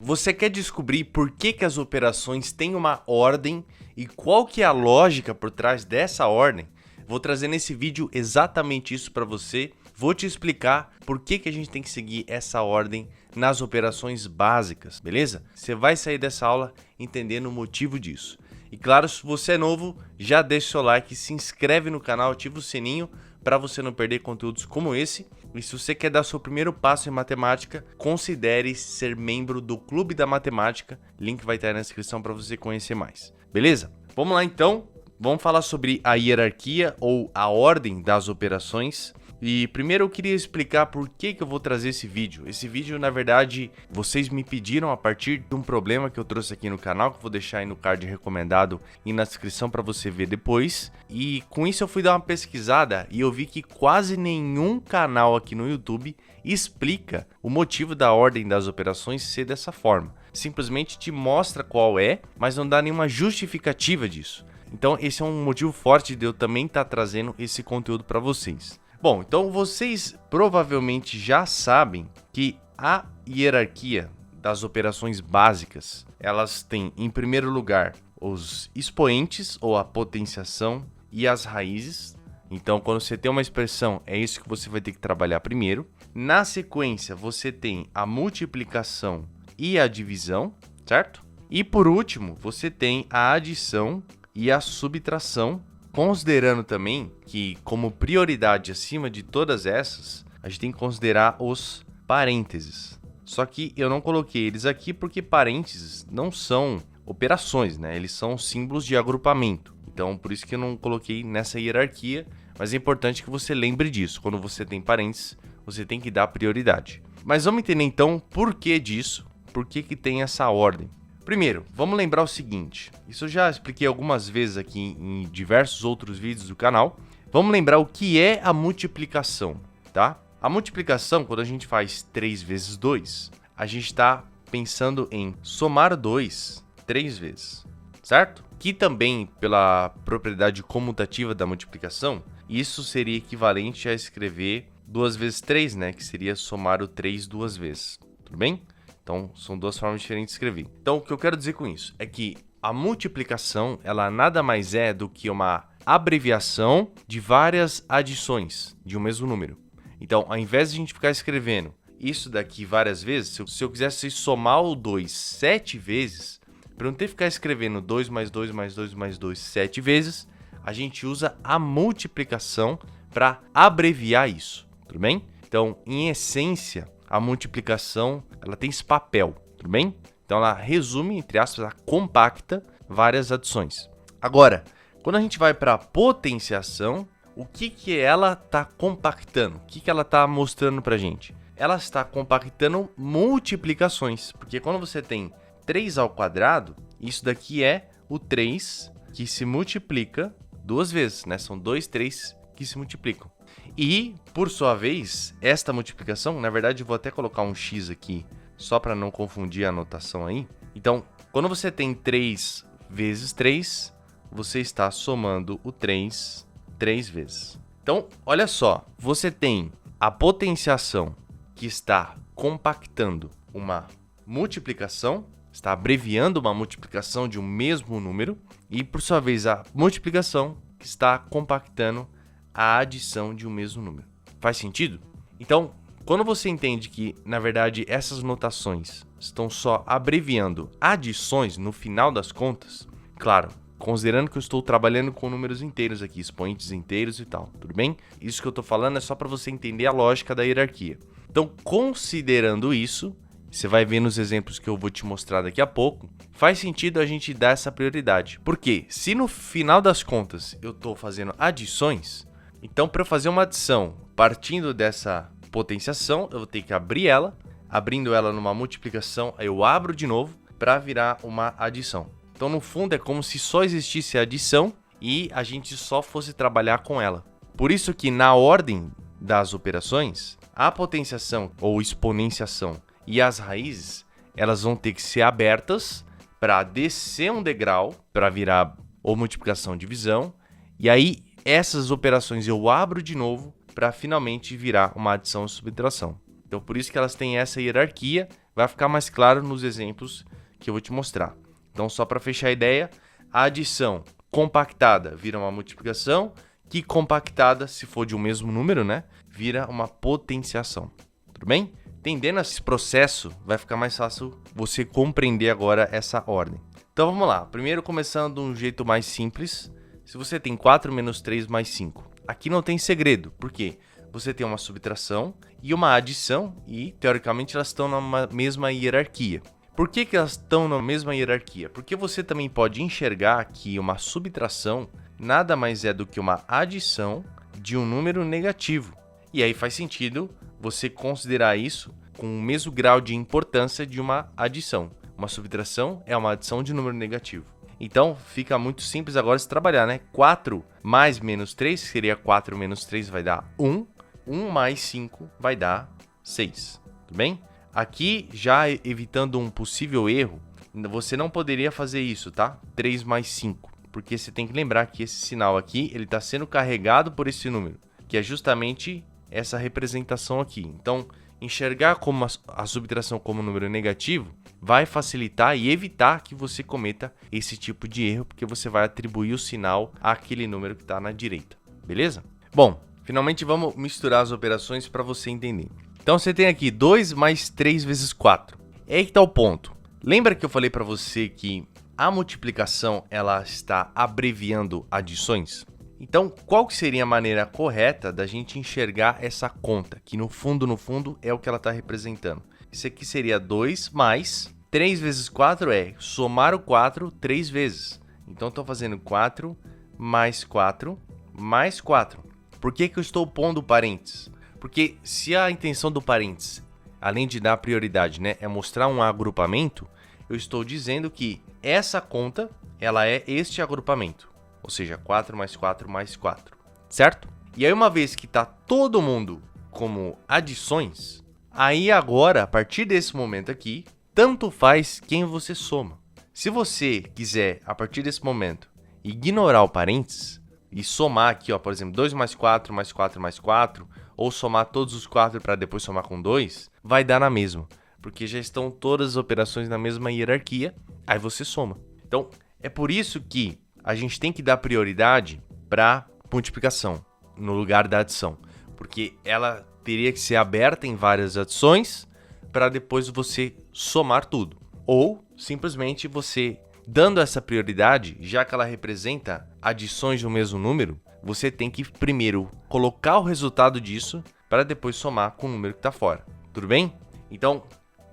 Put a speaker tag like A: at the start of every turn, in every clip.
A: Você quer descobrir por que as operações têm uma ordem e qual que é a lógica por trás dessa ordem? Vou trazer nesse vídeo exatamente isso para você. Vou te explicar por que a gente tem que seguir essa ordem nas operações básicas, beleza? Você vai sair dessa aula entendendo o motivo disso. E claro, se você é novo, já deixa o seu like, se inscreve no canal, ativa o sininho para você não perder conteúdos como esse. E se você quer dar seu primeiro passo em matemática, considere ser membro do Clube da Matemática. Link vai estar aí na descrição para você conhecer mais. Beleza? Vamos lá então. Vamos falar sobre a hierarquia ou a ordem das operações. E primeiro eu queria explicar por que eu vou trazer esse vídeo. Esse vídeo, na verdade, vocês me pediram a partir de um problema que eu trouxe aqui no canal, que eu vou deixar aí no card recomendado e na descrição para você ver depois. E com isso eu fui dar uma pesquisada e eu vi que quase nenhum canal aqui no YouTube explica o motivo da ordem das operações ser dessa forma. Simplesmente te mostra qual é, mas não dá nenhuma justificativa disso. Então esse é um motivo forte de eu também estar trazendo esse conteúdo para vocês. Bom, então vocês provavelmente já sabem que a hierarquia das operações básicas, elas têm em primeiro lugar os expoentes ou a potenciação e as raízes. Então, quando você tem uma expressão, é isso que você vai ter que trabalhar primeiro. Na sequência, você tem a multiplicação e a divisão, certo? E por último, você tem a adição e a subtração. Considerando também que, como prioridade acima de todas essas, a gente tem que considerar os parênteses. Só que eu não coloquei eles aqui porque parênteses não são operações, né? Eles são símbolos de agrupamento. Então, por isso que eu não coloquei nessa hierarquia, mas é importante que você lembre disso. Quando você tem parênteses, você tem que dar prioridade. Mas vamos entender então por que disso, por que tem essa ordem. Primeiro, vamos lembrar o seguinte, isso eu já expliquei algumas vezes aqui em diversos outros vídeos do canal. Vamos lembrar o que é a multiplicação, tá? A multiplicação, quando a gente faz 3 vezes 2, a gente está pensando em somar 2 3 vezes, certo? Que também, pela propriedade comutativa da multiplicação, isso seria equivalente a escrever 2 vezes 3, né? Que seria somar o 3 duas vezes, tudo bem? Então, são duas formas diferentes de escrever. Então, o que eu quero dizer com isso é que a multiplicação, ela nada mais é do que uma abreviação de várias adições de um mesmo número. Então, ao invés de a gente ficar escrevendo isso daqui várias vezes, se eu quisesse somar o 2 7 vezes, para não ter que ficar escrevendo 2 mais 2 mais 2 mais 2 7 vezes, a gente usa a multiplicação para abreviar isso, tudo bem? Então, em essência, a multiplicação, ela tem esse papel, tudo bem? Então, ela resume, entre aspas, ela compacta várias adições. Agora, quando a gente vai para a potenciação, o que ela está compactando? O que ela está mostrando para a gente? Ela está compactando multiplicações, porque quando você tem 3 ao quadrado, isso daqui é o 3 que se multiplica duas vezes, né? São 2, 3 que se multiplicam. E, por sua vez, esta multiplicação, na verdade, eu vou até colocar um x aqui, só para não confundir a anotação aí. Então, quando você tem 3 vezes 3, você está somando o 3 3 vezes. Então, olha só, você tem a potenciação que está compactando uma multiplicação, está abreviando uma multiplicação de um mesmo número, e, por sua vez, a multiplicação que está compactando a adição de um mesmo número. Faz sentido? Então, quando você entende que, na verdade, essas notações estão só abreviando adições no final das contas, claro, considerando que eu estou trabalhando com números inteiros aqui, expoentes inteiros e tal, tudo bem? Isso que eu estou falando é só para você entender a lógica da hierarquia. Então, considerando isso, você vai ver nos exemplos que eu vou te mostrar daqui a pouco, faz sentido a gente dar essa prioridade. Porque se no final das contas eu estou fazendo adições, então, para eu fazer uma adição partindo dessa potenciação, eu vou ter que abrir ela. Abrindo ela numa multiplicação, aí eu abro de novo para virar uma adição. Então, no fundo, é como se só existisse a adição e a gente só fosse trabalhar com ela. Por isso que, na ordem das operações, a potenciação ou exponenciação e as raízes, elas vão ter que ser abertas para descer um degrau, para virar ou multiplicação ou divisão, e aí essas operações eu abro de novo para finalmente virar uma adição ou subtração. Então, por isso que elas têm essa hierarquia, vai ficar mais claro nos exemplos que eu vou te mostrar. Então, só para fechar a ideia, a adição compactada vira uma multiplicação, que compactada, se for de um mesmo número, né, vira uma potenciação. Tudo bem? Entendendo esse processo, vai ficar mais fácil você compreender agora essa ordem. Então vamos lá, primeiro começando de um jeito mais simples. Se você tem 4 menos 3 mais 5, aqui não tem segredo, porque você tem uma subtração e uma adição e, teoricamente, elas estão na mesma hierarquia. Por que elas estão na mesma hierarquia? Porque você também pode enxergar que uma subtração nada mais é do que uma adição de um número negativo. E aí faz sentido você considerar isso com o mesmo grau de importância de uma adição. Uma subtração é uma adição de número negativo. Então, fica muito simples agora se trabalhar, né? 4 mais menos 3, que seria 4 menos 3 vai dar 1. 1 mais 5 vai dar 6. Tudo bem? Aqui, já evitando um possível erro, você não poderia fazer isso, tá? 3 mais 5. Porque você tem que lembrar que esse sinal aqui, ele está sendo carregado por esse número, que é justamente essa representação aqui. Então, enxergar como a subtração como número negativo vai facilitar e evitar que você cometa esse tipo de erro, porque você vai atribuir o sinal àquele número que está na direita, beleza? Bom, finalmente vamos misturar as operações para você entender. Então você tem aqui 2 mais 3 vezes 4. É aí que está o ponto. Lembra que eu falei para você que a multiplicação ela está abreviando adições? Então, qual que seria a maneira correta da gente enxergar essa conta, que no fundo é o que ela está representando? Isso aqui seria 2 mais 3 vezes 4 é somar o 4 3 vezes. Então, estou fazendo 4 mais 4 mais 4. Por que eu estou pondo parênteses? Porque se a intenção do parênteses, além de dar prioridade, né, é mostrar um agrupamento, eu estou dizendo que essa conta ela é este agrupamento. Ou seja, 4 mais 4 mais 4, certo? E aí, uma vez que está todo mundo como adições, aí agora, a partir desse momento aqui, tanto faz quem você soma. Se você quiser, a partir desse momento, ignorar o parênteses e somar aqui, ó, por exemplo, 2 mais 4 mais 4 mais 4, ou somar todos os 4 para depois somar com 2, vai dar na mesma, porque já estão todas as operações na mesma hierarquia, aí você soma. Então, é por isso que a gente tem que dar prioridade para multiplicação no lugar da adição, porque ela teria que ser aberta em várias adições para depois você somar tudo. Ou simplesmente você, dando essa prioridade, já que ela representa adições do mesmo número, você tem que primeiro colocar o resultado disso para depois somar com o número que está fora. Tudo bem? Então,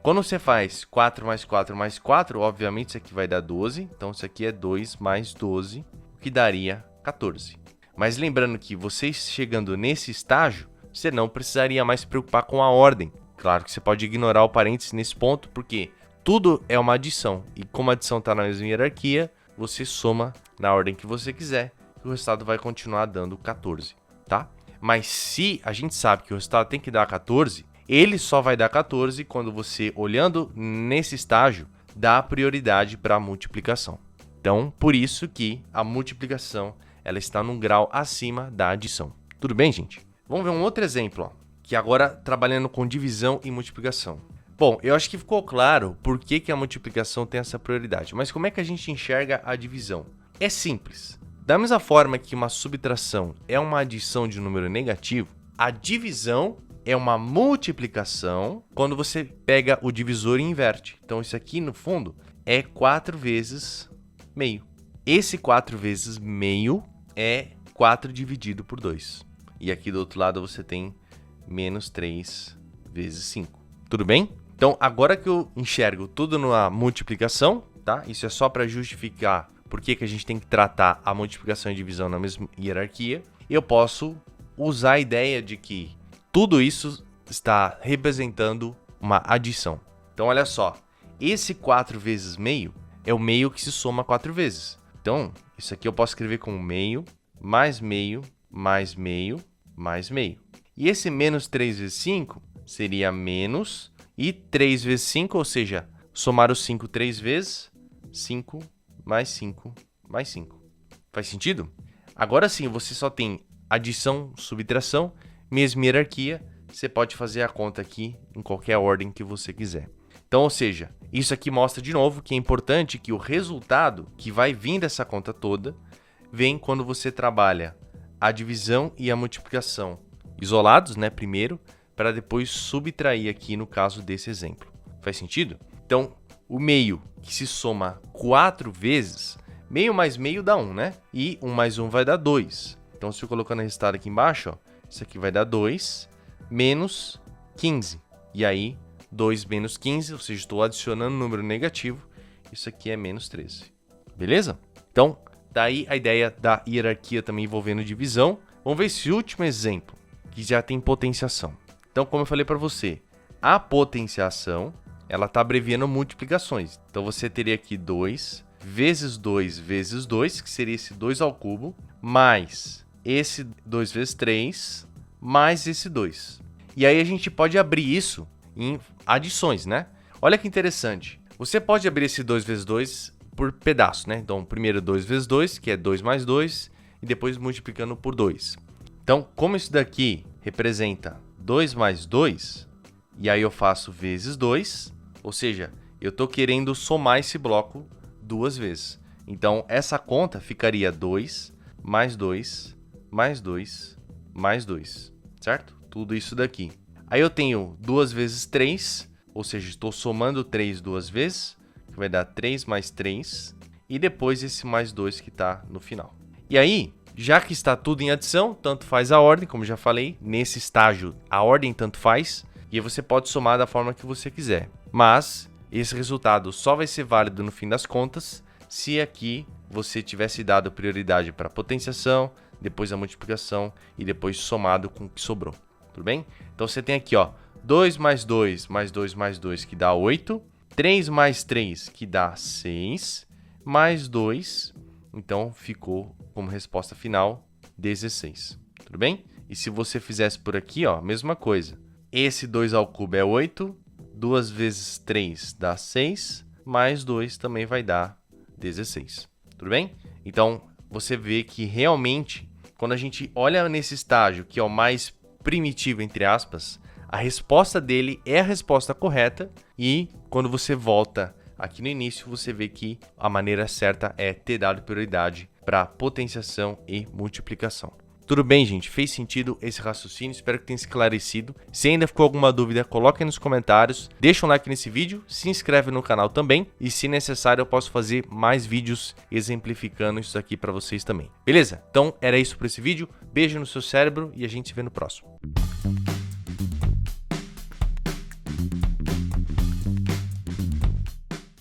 A: quando você faz 4 mais 4 mais 4, obviamente isso aqui vai dar 12. Então, isso aqui é 2 mais 12, o que daria 14. Mas lembrando que você chegando nesse estágio, você não precisaria mais se preocupar com a ordem. Claro que você pode ignorar o parênteses nesse ponto, porque tudo é uma adição. E como a adição está na mesma hierarquia, você soma na ordem que você quiser. E o resultado vai continuar dando 14, tá? Mas se a gente sabe que o resultado tem que dar 14... ele só vai dar 14 quando você, olhando nesse estágio, dá prioridade para a multiplicação. Então, por isso que a multiplicação ela está num grau acima da adição. Tudo bem, gente? Vamos ver um outro exemplo, ó, que agora trabalhando com divisão e multiplicação. Bom, eu acho que ficou claro por que a multiplicação tem essa prioridade, mas como é que a gente enxerga a divisão? É simples. Da mesma forma que uma subtração é uma adição de um número negativo, a divisão é uma multiplicação quando você pega o divisor e inverte. Então, isso aqui, no fundo, é 4 vezes meio. Esse 4 vezes meio é 4 dividido por 2. E aqui do outro lado você tem menos 3 vezes 5. Tudo bem? Então, agora que eu enxergo tudo numa multiplicação, tá? Isso é só para justificar por que a gente tem que tratar a multiplicação e divisão na mesma hierarquia. Eu posso usar a ideia de que tudo isso está representando uma adição. Então, olha só. Esse 4 vezes meio é o meio que se soma 4 vezes. Então, isso aqui eu posso escrever como meio, mais meio, mais meio, mais meio. E esse menos 3 vezes 5 seria menos e 3 vezes 5, ou seja, somar o 5 3 vezes, 5 mais 5 mais 5. Faz sentido? Agora sim, você só tem adição, subtração, mesma hierarquia. Você pode fazer a conta aqui em qualquer ordem que você quiser. Então, ou seja, isso aqui mostra de novo que é importante que o resultado que vai vir dessa conta toda vem quando você trabalha a divisão e a multiplicação isolados, né, primeiro, para depois subtrair aqui no caso desse exemplo. Faz sentido? Então, o meio que se soma 4 vezes, meio mais meio dá 1, né? E 1 mais 1 vai dar 2. Então, se eu colocar no resultado aqui embaixo, ó, isso aqui vai dar 2 menos 15. E aí, 2 menos 15, ou seja, estou adicionando um número negativo, isso aqui é menos 13. Beleza? Então, daí a ideia da hierarquia também envolvendo divisão. Vamos ver esse último exemplo, que já tem potenciação. Então, como eu falei para você, a potenciação, ela está abreviando multiplicações. Então, você teria aqui 2 vezes 2 vezes 2, que seria esse 2 ao cubo, mais esse 2 vezes 3, mais esse 2. E aí a gente pode abrir isso em adições, né? Olha que interessante. Você pode abrir esse 2 vezes 2 por pedaço, né? Então, primeiro 2 vezes 2, que é 2 mais 2, e depois multiplicando por 2. Então, como isso daqui representa 2 mais 2, e aí eu faço vezes 2, ou seja, eu estou querendo somar esse bloco 2 vezes. Então, essa conta ficaria 2 mais 2 mais 2 mais 2, certo? Tudo isso daqui. Aí eu tenho 2 vezes 3, ou seja, estou somando 3 duas vezes, que vai dar 3 mais 3, e depois esse mais 2 que está no final. E aí, já que está tudo em adição, tanto faz a ordem, como já falei, nesse estágio a ordem tanto faz, e aí você pode somar da forma que você quiser. Mas esse resultado só vai ser válido no fim das contas se aqui você tivesse dado prioridade para a potenciação, depois a multiplicação e depois somado com o que sobrou. Tudo bem? Então você tem aqui, ó, 2 mais 2 mais 2 mais 2 que dá 8, 3 mais 3 que dá 6, mais 2, então ficou como resposta final 16. Tudo bem? E se você fizesse por aqui, ó, mesma coisa. Esse 2 ao cubo é 8, 2 vezes 3 dá 6, mais 2 também vai dar 16. Tudo bem? Então, você vê que realmente, quando a gente olha nesse estágio, que é o mais primitivo, entre aspas, a resposta dele é a resposta correta, e quando você volta aqui no início, você vê que a maneira certa é ter dado prioridade para potenciação e multiplicação. Tudo bem, gente? Fez sentido esse raciocínio? Espero que tenha esclarecido. Se ainda ficou alguma dúvida, coloque aí nos comentários. Deixa um like nesse vídeo, se inscreve no canal também. E se necessário, eu posso fazer mais vídeos exemplificando isso aqui para vocês também. Beleza? Então, era isso para esse vídeo. Beijo no seu cérebro e a gente se vê no próximo.